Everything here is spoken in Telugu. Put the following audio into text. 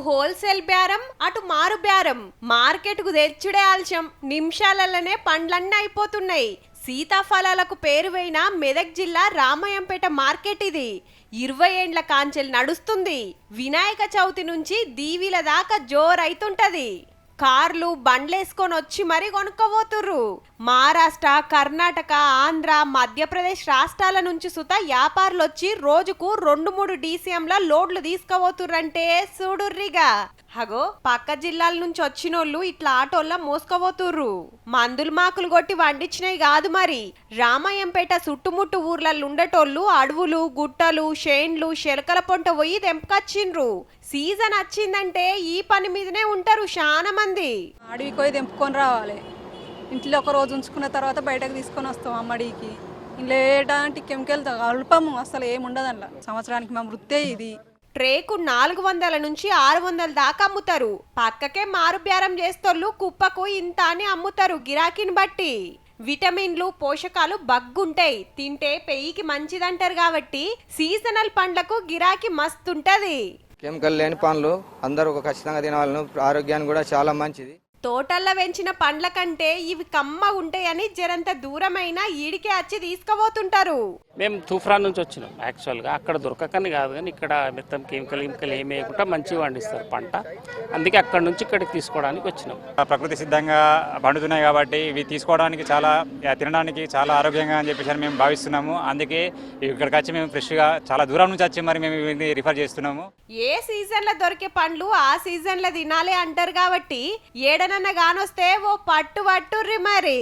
హోల్సేల్ బేరం అటు మారు బేరం మార్కెట్ కు తెచ్చుడే ఆలస్యం నిమిషాలలోనే పండ్లన్నీ అయిపోతున్నాయి. సీతాఫలాలకు పేరువైన మెదక్ జిల్లా రామయంపేట మార్కెట్ ఇది 20 ఏండ్ల కాంచెల్ నడుస్తుంది. వినాయక చవితి నుంచి దీవిల దాకా జోరైతుంటది. కార్లు బండ్లేసుకొని వచ్చి మరీ కొనుక్కోబోతుర్రు. మహారాష్ట్ర, కర్ణాటక, ఆంధ్ర, మధ్యప్రదేశ్ రాష్ట్రాల నుంచి సుత వ్యాపారులు వచ్చి రోజుకు 2-3 DCMల లోడ్లు తీసుకుపోతుర్రంటే చూడుర్రిగా. హగో పక్క జిల్లాల నుంచి వచ్చినోళ్ళు ఇట్లా ఆటోల్ల మోసుకోబోతుర్రు. మందులు మాకులు కొట్టి వండించినవి కాదు మరి. రామయ్యంపేట చుట్టుముట్టు ఊర్లలో ఉండేటోళ్ళు అడవులు, గుట్టలు, షేన్లు, శెలకల పొంట పోయి తెంపుకొచ్చిండ్రు. సీజన్ వచ్చిందంటే ఈ పని మీదనే ఉంటారు చాలా మంది. అడవికి పోయి తెంపుకొని రావాలి. ఇంట్లో ఒక రోజు ఉంచుకున్న తర్వాత బయటకు తీసుకొని వస్తాం అమ్మడికి. ఇంట్లో ఏటాంటి కెమికల్ అల్పము అసలు ఏముండదు అట్లా. సంవత్సరానికి మా వృత్తే ఇది. ట్రేకు 400 నుంచి 600 దాకా అమ్ముతారు. పక్కకే మారు బేరం చేస్తోళ్ళు కుప్పకు ఇంత అని అమ్ముతారు గిరాకీని బట్టి. విటమిన్లు, పోషకాలు బగ్గుంటాయి, తింటే పెయికి మంచిదంటారు కాబట్టి సీజనల్ పండ్లకు గిరాకీ మస్తుంటది. కెమికల్ లేని పండ్లు అందరూ ఖచ్చితంగా తినాలను, ఆరోగ్యానికి కూడా చాలా మంచిది. తోటల్లో పెంచిన పండ్ల కంటే ఇవి కమ్మగా ఉంటాయని జరంత దూరమైన ఈడికే వచ్చి తీసుకుపోతుంటారు. మేము తూఫాన్ నుంచి వచ్చినాం. యాక్చువల్గా అక్కడ దొరకకని కాదు, కానీ ఇక్కడ మొత్తం కెమికల్ ఏమి వేయకుండా మంచిగా పండిస్తారు పంట. అందుకే అక్కడ నుంచి ఇక్కడికి తీసుకోవడానికి వచ్చినాం. ప్రకృతి సిద్ధంగా పండుతున్నాయి కాబట్టి ఇవి తీసుకోవడానికి చాలా, తినడానికి చాలా ఆరోగ్యంగా అని చెప్పేసి మేము భావిస్తున్నాము. అందుకే ఇక్కడికి వచ్చి మేము ఫ్రెష్గా చాలా దూరం నుంచి వచ్చి మరి మేము ఇవన్నీ రిఫర్ చేస్తున్నాము. ఏ సీజన్లో దొరికే పండ్లు ఆ సీజన్లో తినాలి అంటారు కాబట్టి ఏడనన్న గానొస్తే ఓ పట్టు పట్టుర్రి మరి.